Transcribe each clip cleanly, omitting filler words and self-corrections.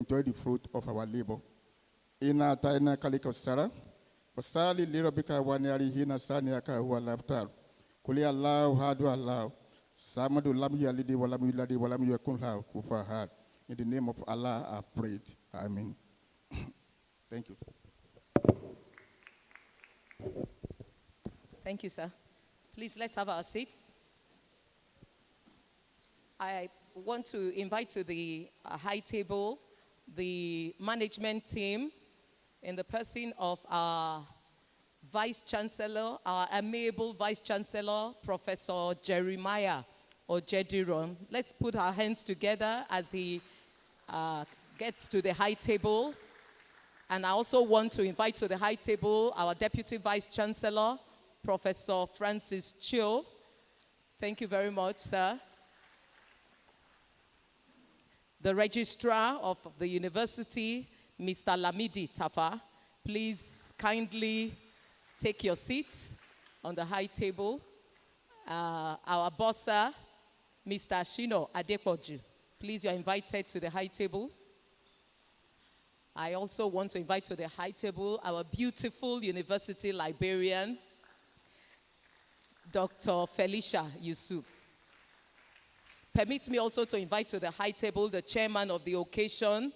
enjoy the fruit of our labor. Ina taina kalika usara, wasali lirobika wanyari hina sani yaka huwa labtar. Kuli Allah hadu Allah, samadu lam yalidi walam yuladi walam yakun lahu kufuwan ahad. In the name of Allah, I prayed. Amen. Thank you. Thank you, sir. Please, let's have our seats. I want to invite to the high table the management team in the person of our Vice Chancellor, our amiable Vice Chancellor, Professor Jeremiah Ojediron. Let's put our hands together as he gets to the high table. And I also want to invite to the high table our Deputy Vice Chancellor, Professor Francis Cho. Thank you very much, sir. The Registrar of the University, Mr. Lamidi Tafa. Please kindly take your seat on the high table. Our bossa, Mr. Shino Adepoju. Please, you are invited to the high table. I also want to invite to the high table our beautiful university librarian, Dr. Felicia Yusuf. Permit me also to invite to the high table the chairman of the occasion,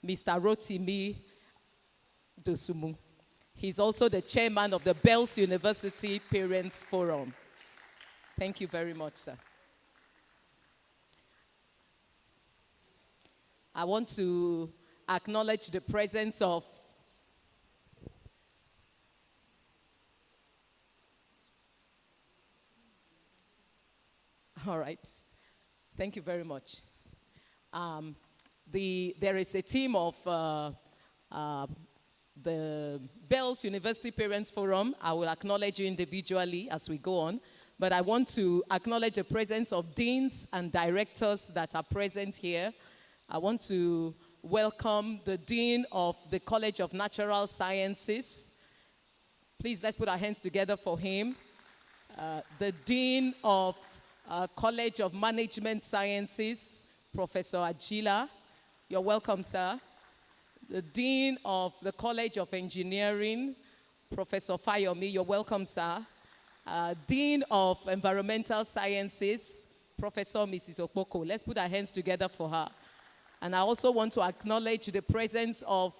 Mr. Rotimi Dosumu. He's also the chairman of the Bells University Parents Forum. Thank you very much, sir. I want to acknowledge the presence of all right. Thank you very much. There is a team of the Bells University Parents Forum. I will acknowledge you individually as we go on. But I want to acknowledge the presence of deans and directors that are present here. I want to welcome the Dean of the College of Natural Sciences. Please, let's put our hands together for him. The Dean of College of Management Sciences, Professor Ajila. You're welcome, sir. The Dean of the College of Engineering, Professor Fayomi. You're welcome, sir. Dean of Environmental Sciences, Professor Mrs. Okpoko. Let's put our hands together for her. And I also want to acknowledge the presence of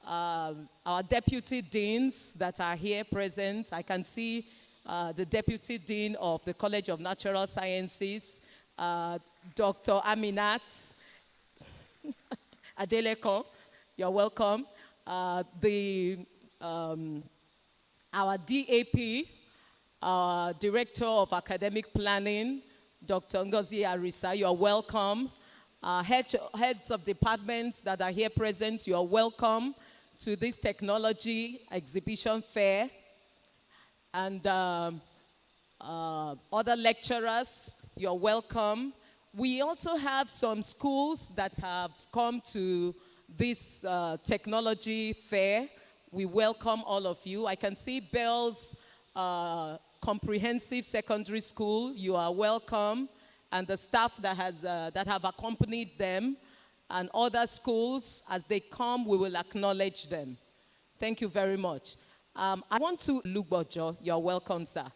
our deputy deans that are here present. I can see the Deputy Dean of the College of Natural Sciences, Dr. Aminat Adeleko. You're welcome. Our DAP, Director of Academic Planning, Dr. Ngozi Arisa. You're welcome. Heads of departments that are here present, you are welcome to this technology exhibition fair. And other lecturers, you're welcome. We also have some schools that have come to this technology fair. We welcome all of you. I can see Bells Comprehensive Secondary School. You are welcome. And the staff that have accompanied them, and other schools, as they come, we will acknowledge them. Thank you very much. I want to look Bojo. You're welcome, sir.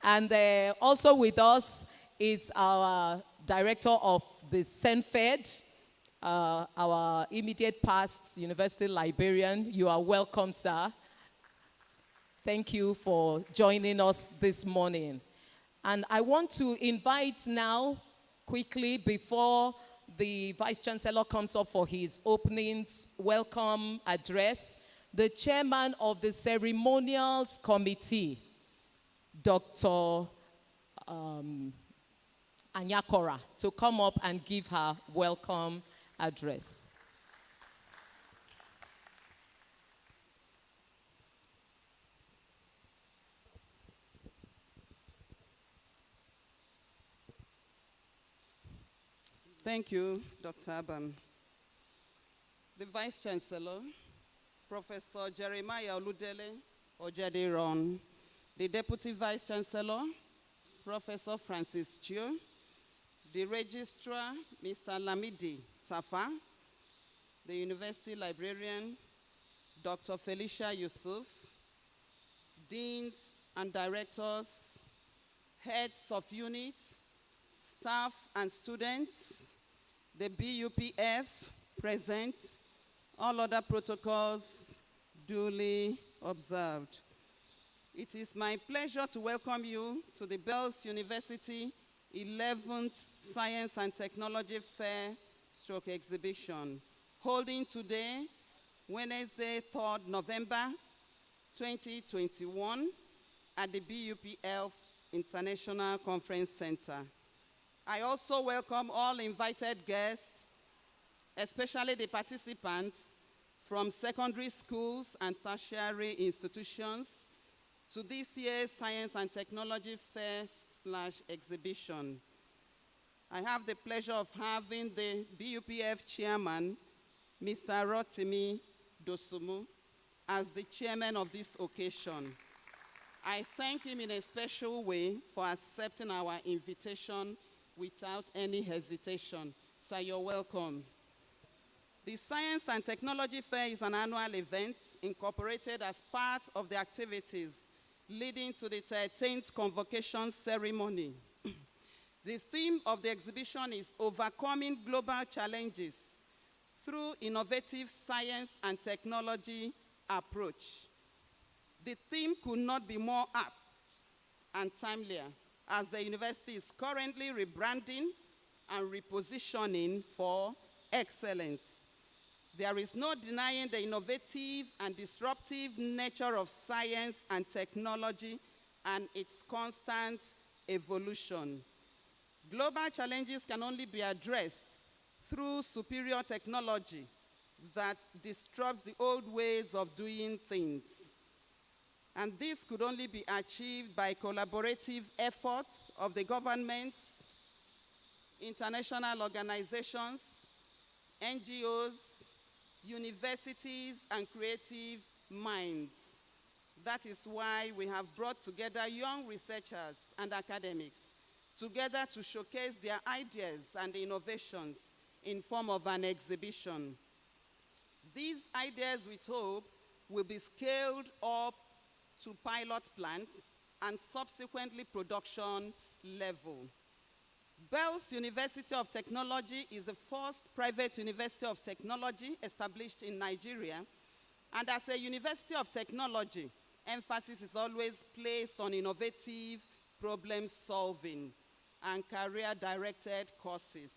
And also with us is our director of the Senfed, our immediate past university librarian. You are welcome, sir. Thank you for joining us this morning. And I want to invite now, quickly, before the Vice Chancellor comes up for his opening welcome address, the chairman of the Ceremonials Committee, Dr. Anyakora, to come up and give her welcome address. Thank you, Dr. Abam. The Vice Chancellor, Professor Jeremiah Ojediron, the Deputy Vice Chancellor, Professor Francis Cho, the Registrar, Mr. Lamidi Tafa, university librarian, Dr. Felicia Yusuf, deans and directors, heads of units, staff and students, the BUPF present, all other protocols duly observed. It is my pleasure to welcome you to the Bells University 11th Science and Technology Fair / Exhibition, holding today, Wednesday, 3rd November 2021, at the BUPF International Conference Center. I also welcome all invited guests, especially the participants from secondary schools and tertiary institutions, to this year's Science and Technology Fair / Exhibition. I have the pleasure of having the BUPF chairman, Mr. Rotimi Dosumu, as the chairman of this occasion. I thank him in a special way for accepting our invitation without any hesitation. Sir, you're welcome. The Science and Technology Fair is an annual event incorporated as part of the activities leading to the 13th convocation ceremony. The theme of the exhibition is Overcoming Global Challenges Through Innovative Science and Technology Approach. The theme could not be more apt and timelier, as the university is currently rebranding and repositioning for excellence. There is no denying the innovative and disruptive nature of science and technology and its constant evolution. Global challenges can only be addressed through superior technology that disrupts the old ways of doing things. And this could only be achieved by collaborative efforts of the governments, international organizations, NGOs, universities, and creative minds. That is why we have brought together young researchers and academics together to showcase their ideas and innovations in form of an exhibition. These ideas, we hope, will be scaled up to pilot plants and subsequently production level. Bells University of Technology is the first private university of technology established in Nigeria. And as a university of technology, emphasis is always placed on innovative problem solving and career-directed courses.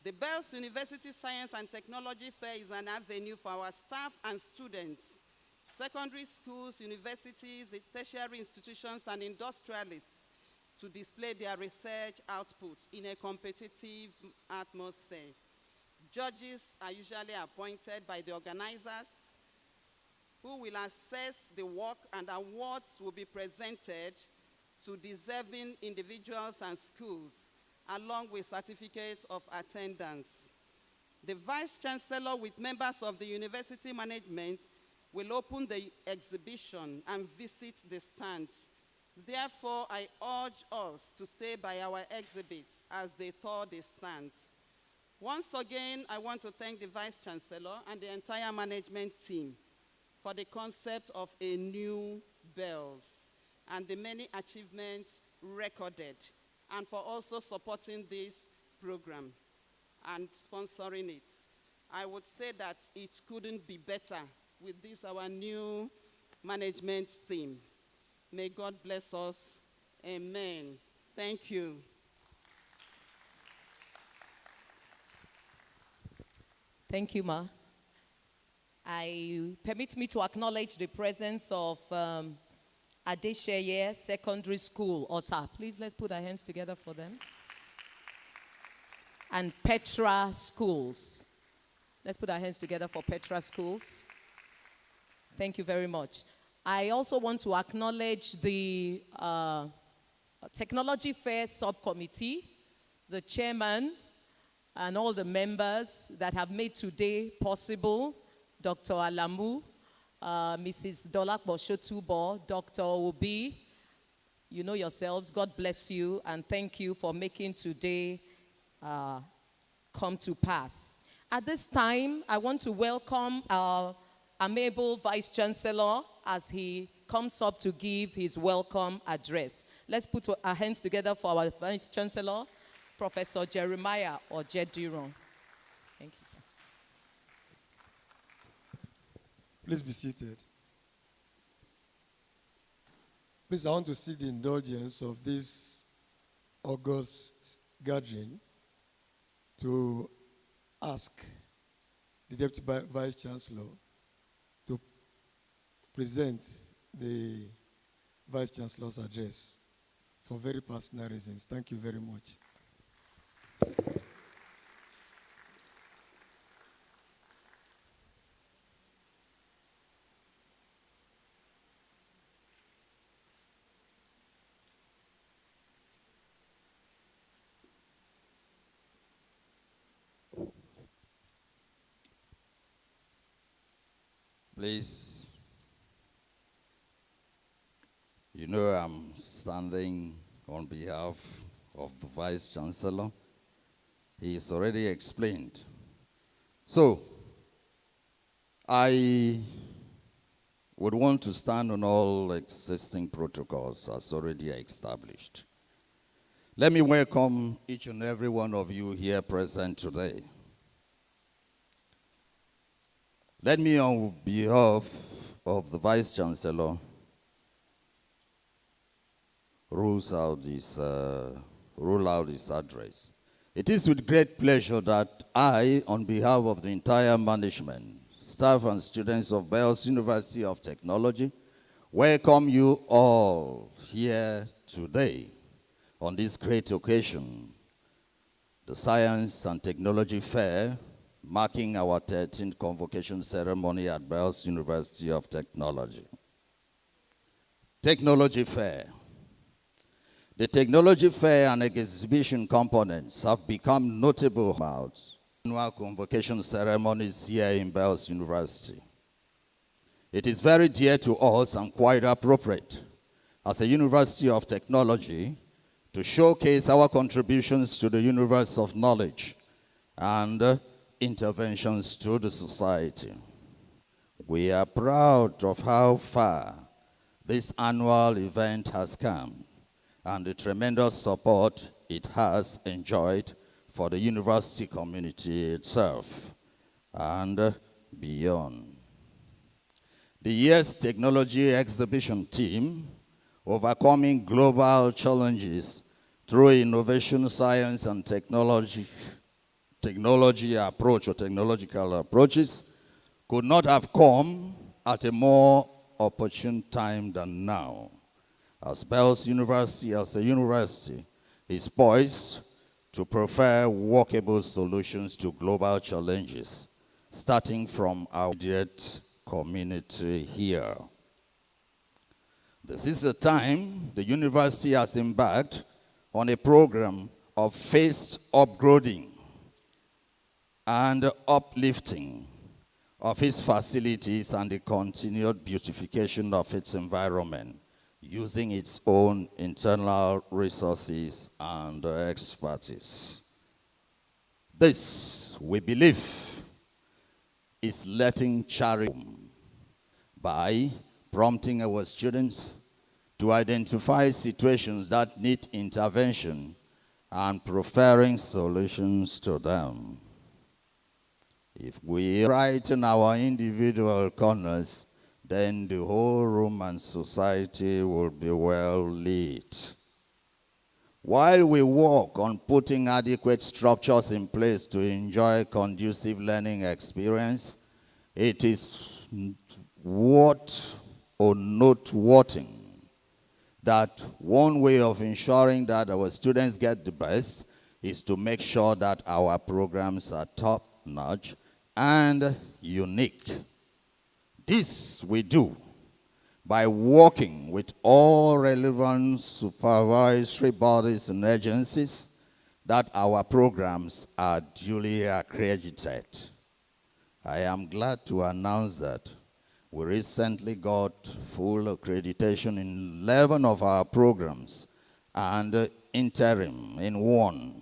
The Bells University Science and Technology Fair is an avenue for our staff and students, secondary schools, universities, tertiary institutions, and industrialists to display their research output in a competitive atmosphere. Judges are usually appointed by the organizers who will assess the work, and awards will be presented to deserving individuals and schools, along with certificates of attendance. The Vice Chancellor, with members of the university management, will open the exhibition and visit the stands. Therefore, I urge us to stay by our exhibits as they tour the stands. Once again, I want to thank the Vice Chancellor and the entire management team for the concept of a new Bells and the many achievements recorded, and for also supporting this program and sponsoring it. I would say that it couldn't be better with this, our new management team. May God bless us. Amen. Thank you. Thank you, Ma. Permit me to acknowledge the presence of Adeshaye Secondary School, Ota. Please, let's put our hands together for them. And Petra Schools. Let's put our hands together for Petra Schools. Thank you very much. I also want to acknowledge the Technology Fair Subcommittee, the chairman, and all the members that have made today possible. Dr. Alamu, Mrs. Dolakbo Shotubo, Dr. Obi, you know yourselves. God bless you, and thank you for making today come to pass. At this time, I want to welcome our amiable Vice Chancellor as he comes up to give his welcome address. Let's put our hands together for our Vice Chancellor, Professor Jeremiah Ojediran. Thank you, sir. Please be seated. Please, I want to seek the indulgence of this august gathering to ask the Deputy Vice Chancellor to present the Vice Chancellor's address for very personal reasons. Thank you very much. Please, you know I'm standing on behalf of the Vice Chancellor. He's already explained. So, I would want to stand on all existing protocols as already established. Let me welcome each and every one of you here present today. Let me, on behalf of the Vice Chancellor, rule out this address. It is with great pleasure that I, on behalf of the entire management, staff and students of Bells University of Technology, welcome you all here today on this great occasion, the Science and Technology Fair, marking our 13th convocation ceremony at Bells University of Technology. Technology Fair. The Technology Fair and exhibition components have become notable about annual convocation ceremonies here in Bells University. It is very dear to us and quite appropriate as a University of Technology to showcase our contributions to the universe of knowledge and interventions to the society. We are proud of how far this annual event has come and the tremendous support it has enjoyed for the university community itself and beyond. The year's technology exhibition theme, Overcoming Global Challenges Through Innovation, Science, and Technological approaches, could not have come at a more opportune time than now, as Bells University as a university is poised to prefer workable solutions to global challenges, starting from our immediate community here. This is the time the university has embarked on a program of phased upgrading and uplifting of its facilities and the continued beautification of its environment, using its own internal resources and expertise. This, we believe, is letting charity by prompting our students to identify situations that need intervention and preferring solutions to them. If we write in our individual corners, then the whole room and society will be well lit. While we work on putting adequate structures in place to enjoy conducive learning experience, it is noteworthy that one way of ensuring that our students get the best is to make sure that our programs are top-notch and unique. This we do by working with all relevant supervisory bodies and agencies that our programs are duly accredited. I am glad to announce that we recently got full accreditation in 11 of our programs and interim in one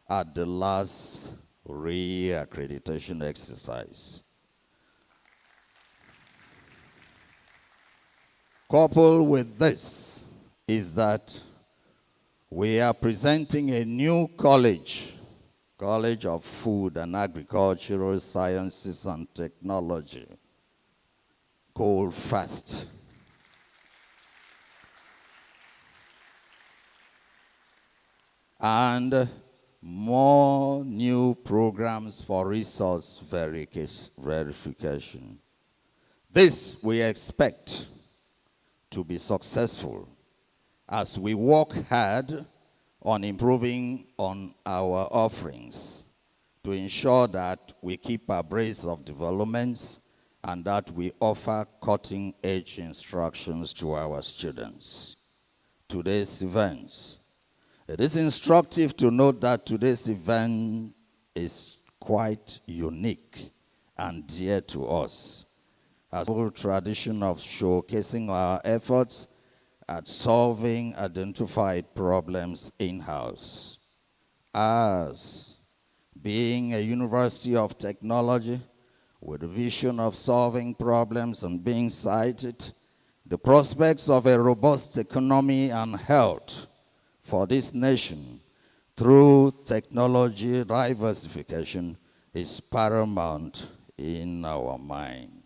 at the last re-accreditation exercise. Coupled with this is that we are presenting a new college, College of Food and Agricultural Sciences and Technology, called FAST. And more new programs for resource verification. This we expect to be successful as we work hard on improving on our offerings to ensure that we keep abreast of developments and that we offer cutting-edge instructions to our students. Today's event. It is instructive to note that today's event is quite unique and dear to us, as a whole tradition of showcasing our efforts at solving identified problems in-house. As being a university of technology with a vision of solving problems and being cited, the prospects of a robust economy and health for this nation through technology diversification is paramount in our mind.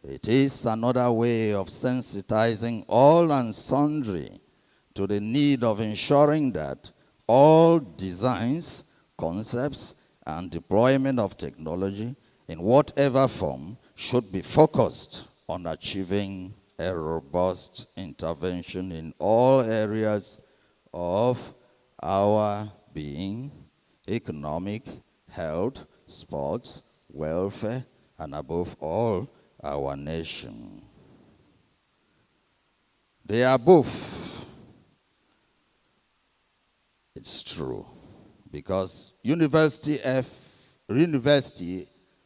It is another way of sensitizing all and sundry to the need of ensuring that all designs, concepts, and deployment of technology in whatever form should be focused on achieving a robust intervention in all areas of our being: economic, health, sports, welfare, and above all, our nation. They are both. It's true, because University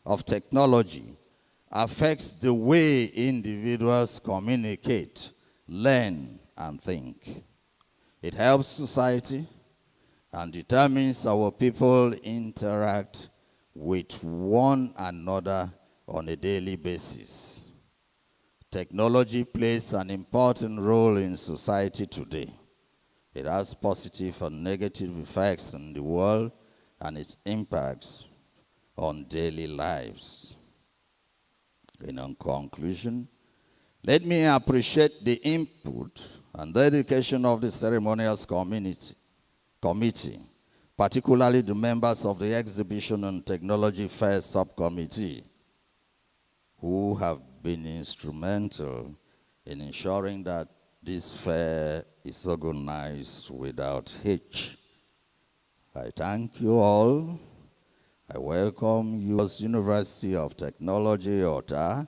of Technology affects the way individuals communicate, learn, and think. It helps society and determines how people interact with one another on a daily basis. Technology plays an important role in society today. It has positive and negative effects on the world and its impacts on daily lives. In conclusion, let me appreciate the input and dedication of the Ceremonials Committee, particularly the members of the Exhibition and Technology Fair Subcommittee, who have been instrumental in ensuring that this fair is organized without hitch. I thank you all. I welcome you as University of Technology, Ota,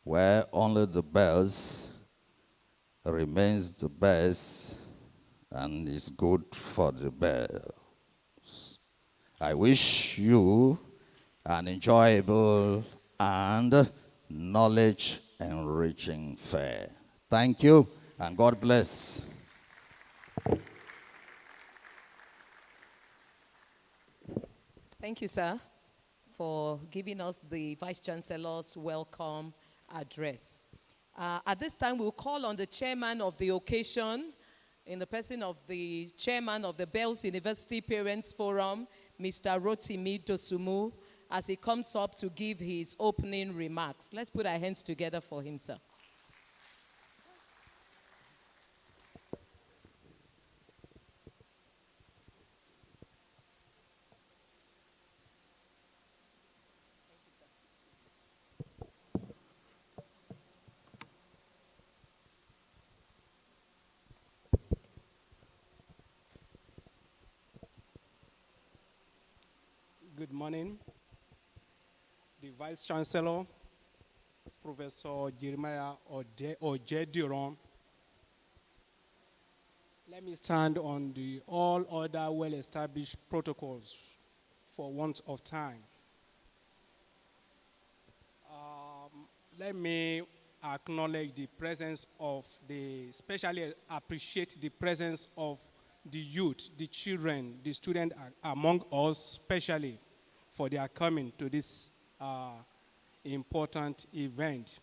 where only the best remains the best and is good for the best. I wish you an enjoyable and knowledge-enriching fair. Thank you, and God bless. Thank you, sir, for giving us the Vice Chancellor's welcome address. At this time, we'll call on the chairman of the occasion, in the person of the chairman of the Bells University Parents Forum, Mr. Rotimi Dosumu, as he comes up to give his opening remarks. Let's put our hands together for him, sir. Good morning. The Vice Chancellor, Professor Jeremiah Ojediran. Let me stand on the all other well-established protocols for want of time. Let me acknowledge the presence of especially appreciate the presence of the youth, the children, the students among us, especially for their coming to this important event.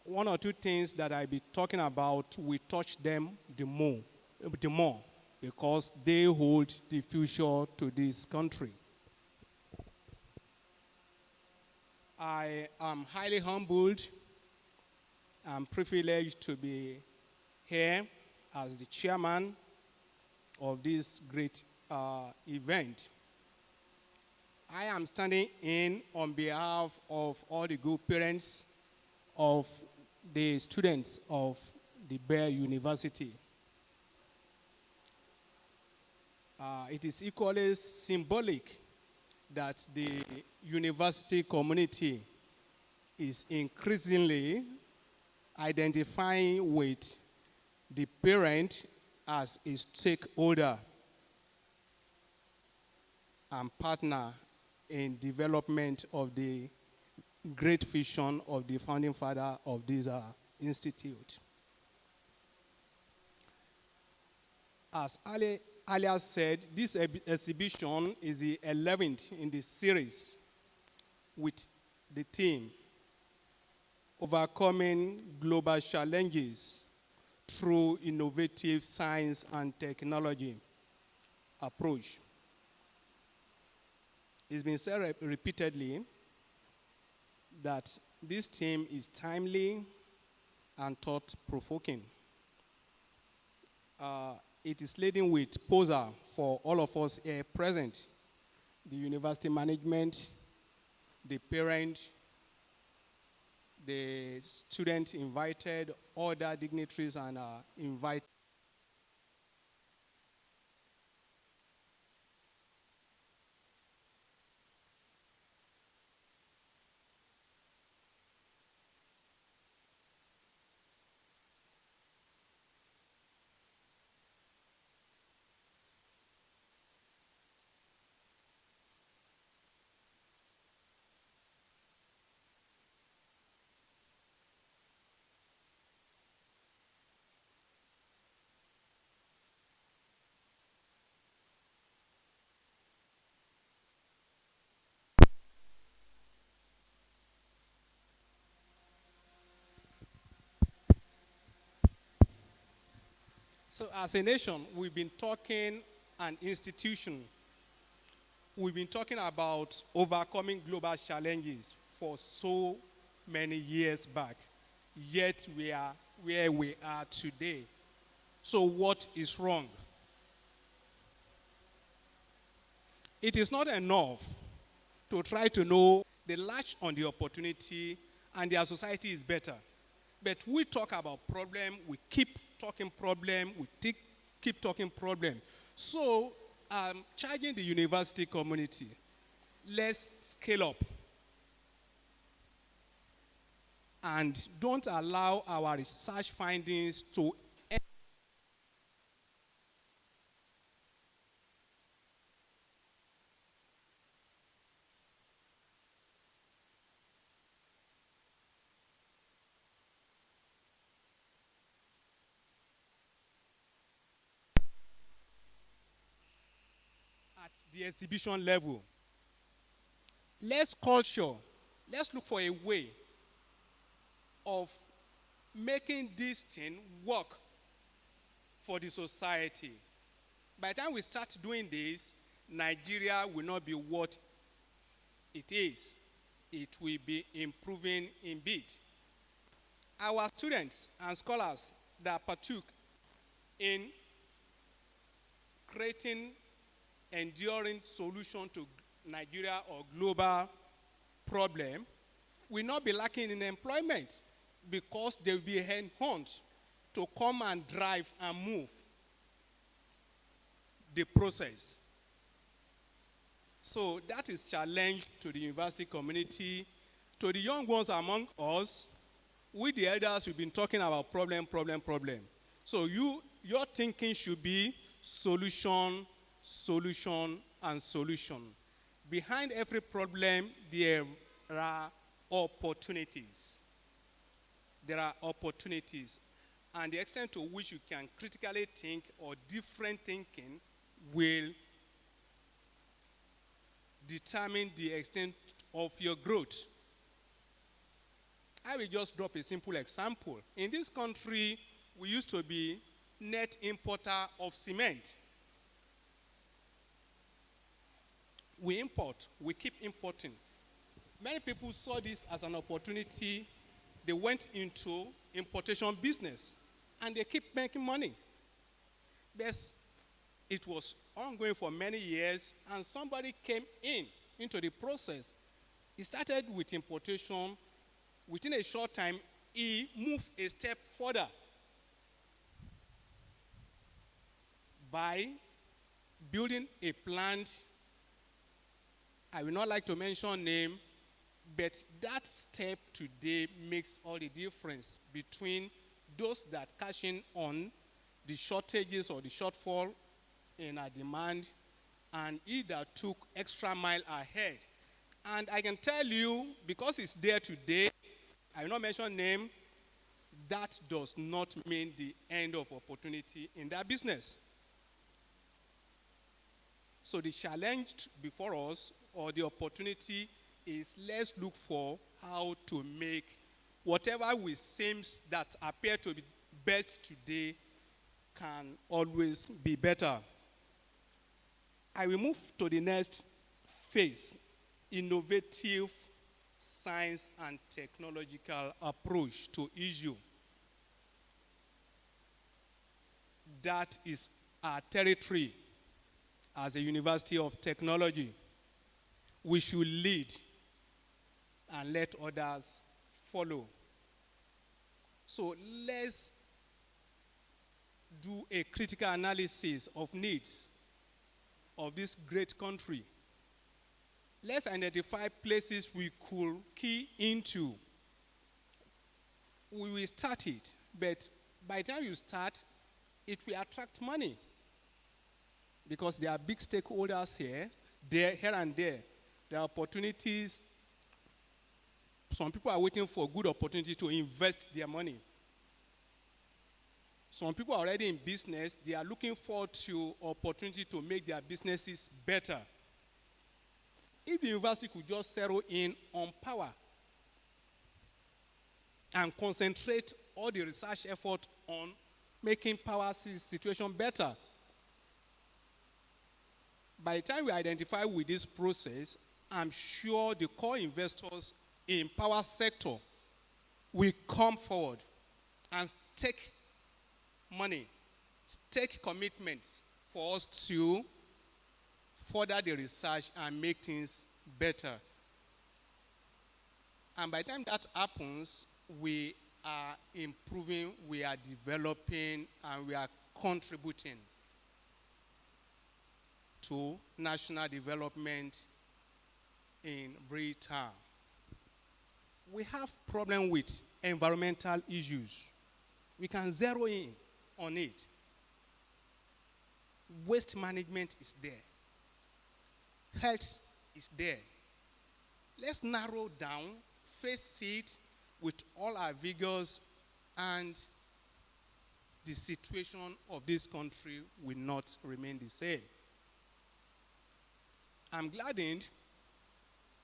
One or two things that I'll be talking about will touch them the more because they hold the future to this country. I am highly humbled and privileged to be here as the chairman of this great event. I am standing in on behalf of all the good parents of the students of the Bear University. It is equally symbolic that the university community is increasingly identifying with the parent as a stakeholder and partner in development of the great vision of the founding father of this institute. As earlier said, this exhibition is the 11th in the series with the theme, Overcoming Global Challenges Through Innovative Science and Technology Approach. It's been said repeatedly that this theme is timely and thought-provoking. It is laden with poser for all of us here present, the university management, the parent, the students invited, other dignitaries and invited. So as a nation, we've been talking an institution. We've been talking about overcoming global challenges for so many years back. Yet we are where we are today. So what is wrong? It is not enough to try to know the latch on the opportunity and their society is better. But we talk about problem, we keep talking problem, we keep talking problem. So I'm charging the university community, let's scale up. And don't allow our research findings to end at the exhibition level. Let's look for a way of making this thing work for the society. By the time we start doing this, Nigeria will not be what it is. It will be improving in bit. Our students and scholars that partook in creating enduring solution to Nigeria or global problem will not be lacking in employment because they will be hand-hunt to come and drive and move the process. So that is challenge to the university community, to the young ones among us. We the elders, we've been talking about problem. So your thinking should be solution, and solution. Behind every problem, there are opportunities. There are opportunities. and the extent to which you can critically think or different thinking will determine the extent of your growth. I will just drop a simple example. In this country, we used to be net importer of cement. We import, we keep importing. Many people saw this as an opportunity. They went into importation business and they keep making money. But it was ongoing for many years, and somebody came into the process. He started with importation. Within a short time, he moved a step further by building a plant. I will not like to mention name, but that step today makes all the difference between those that cash in on the shortages or the shortfall in our demand and he that took extra mile ahead. And I can tell you, because it's there today, I will not mention name, that does not mean the end of opportunity in that business. So the challenge before us, or the opportunity, is let's look for how to make whatever we seems that appear to be best today can always be better. I will move to the next phase, innovative science and technological approach to issue. That is our territory as a University of Technology. We should lead and let others follow. So let's do a critical analysis of needs of this great country. Let's identify places we could key into. We will start it, but by the time you start, it will attract money. Because there are big stakeholders here and there. There are opportunities. Some people are waiting for a good opportunity to invest their money. Some people are already in business. They are looking forward to opportunity to make their businesses better. If the university could just zero in on power and concentrate all the research effort on making power situation better, by the time we identify with this process, I'm sure the core investors in power sector will come forward and take money, take commitments for us to further the research and make things better. And by the time that happens, we are improving, we are developing, and we are contributing to national development in Britain. We have problem with environmental issues. We can zero in on it. Waste management is there. Health is there. Let's narrow down, face it with all our vigors, and the situation of this country will not remain the same. I'm gladdened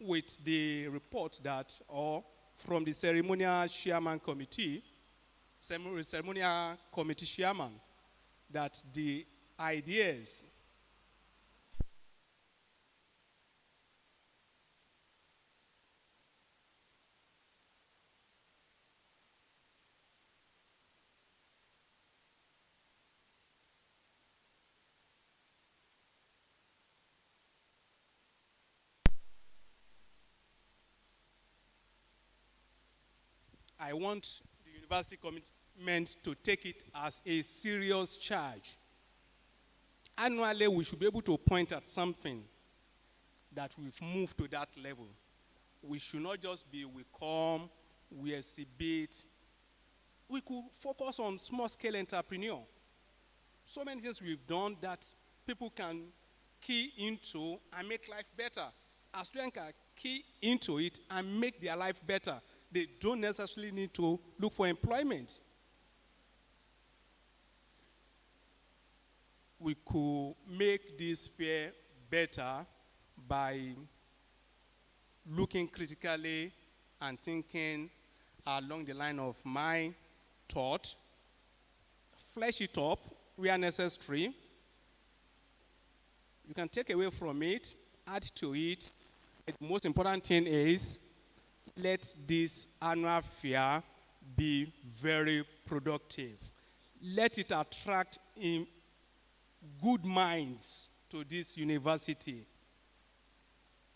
with the report that, or from the ceremonial chairman committee, ceremonial committee chairman, that the ideas I want the university commitment to take it as a serious charge. Annually, we should be able to point at something that we've moved to that level. We should not just be, we come, we exhibit. We could focus on small-scale entrepreneur. So many things we've done that people can key into and make life better. As students can key into it and make their life better. They don't necessarily need to look for employment. we could make this fair better by looking critically and thinking along the line of my thought, flesh it up where necessary. You can take away from it, add to it. The most important thing is let this annual fair be very productive. Let it attract in good minds to this university.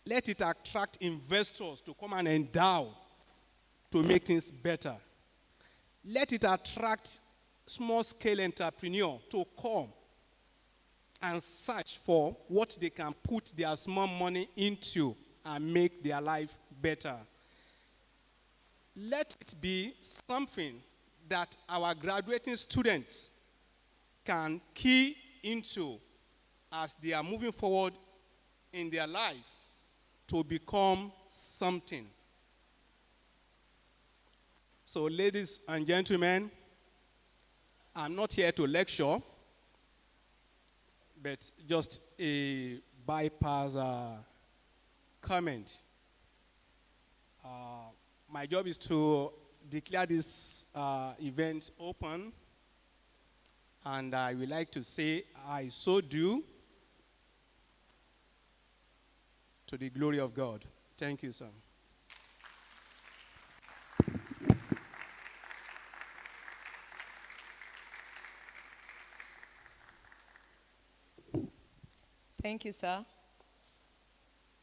Let it attract investors to come and endow to make things better. Let it attract small-scale entrepreneurs to come and search for what they can put their small money into and make their life better. Let it be something that our graduating students can key into as they are moving forward in their life to become something. So, ladies and gentlemen, I'm not here to lecture, but just a bypass comment. My job is to declare this event open, and I would like to say I so do to the glory of God. Thank you, sir. Thank you, sir.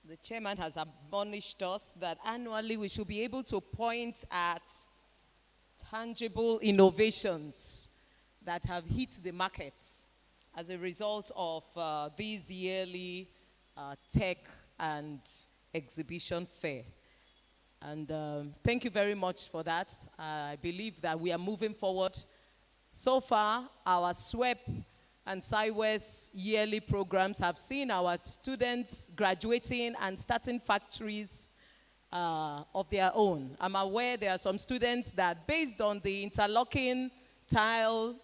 The chairman has admonished us that annually we should be able to point at tangible innovations that have hit the market as a result of these yearly tech and exhibition fair. And thank you very much for that. I believe that we are moving forward. So far, our SWEP and SciWest yearly programs have seen our students graduating and starting factories of their own. I'm aware there are some students that, based on the interlocking tile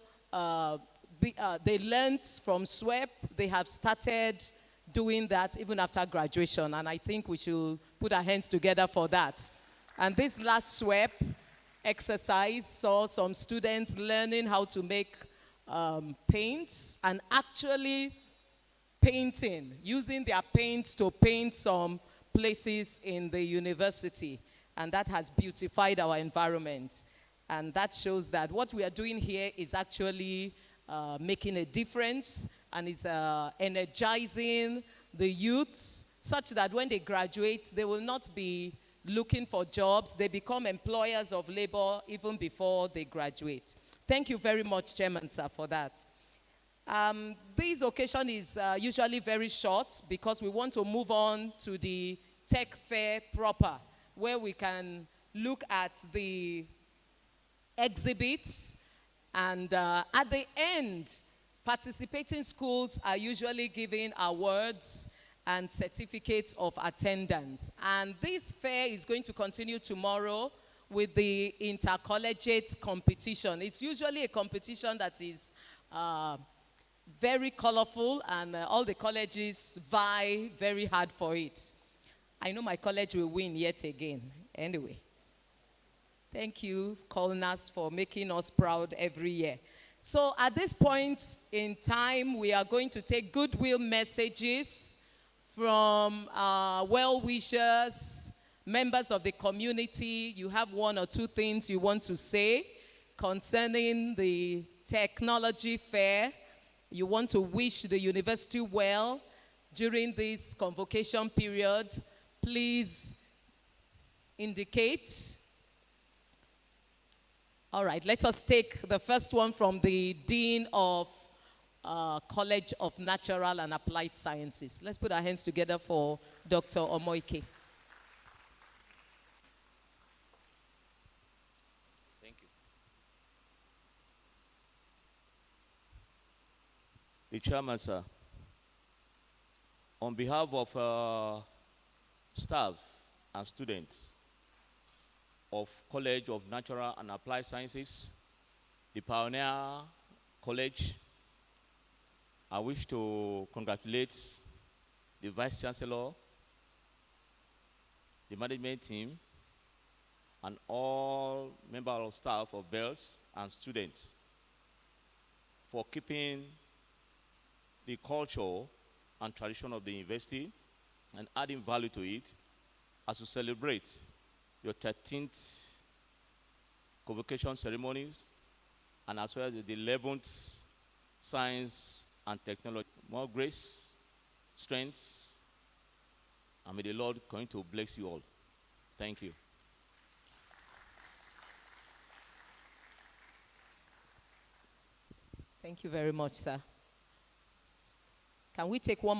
they learned from SWEP, they have started doing that even after graduation. And I think we should put our hands together for that. And this last SWEP exercise saw some students learning how to make paints and actually painting, using their paint to paint some places in the university. And that has beautified our environment. And that shows that what we are doing here is actually making a difference and is energizing the youths such that when they graduate, they will not be looking for jobs. They become employers of labor even before they graduate. Thank you very much, Chairman, sir, for that. This occasion is usually very short because we want to move on to the tech fair proper, where we can look at the exhibits, and at the end, participating schools are usually given awards and certificates of attendance. And this fair is going to continue tomorrow with the intercollegiate competition. It's usually a competition that is very colorful, and all the colleges vie very hard for it. I know my college will win yet again. Anyway, thank you, Colnas, for making us proud every year. So at this point in time, we are going to take goodwill messages from well-wishers, members of the community. You have one or two things you want to say concerning the technology fair. You want to wish the university well during this convocation period. Please indicate. All right, let us take the first one from the Dean of College of Natural and Applied Sciences. Let's put our hands together for Dr. Omoike. Thank you. The chairman, sir, on behalf of staff and students of College of Natural and Applied Sciences, the Pioneer College, I wish to congratulate the Vice Chancellor, the management team, and all members of staff of Bells and students for keeping the culture and tradition of the university and adding value to it as we celebrate your 13th convocation ceremonies and as well as the 11th science and technology. More grace, strength, and may the Lord continue to bless you all. Thank you. Thank you very much, sir. Can we take one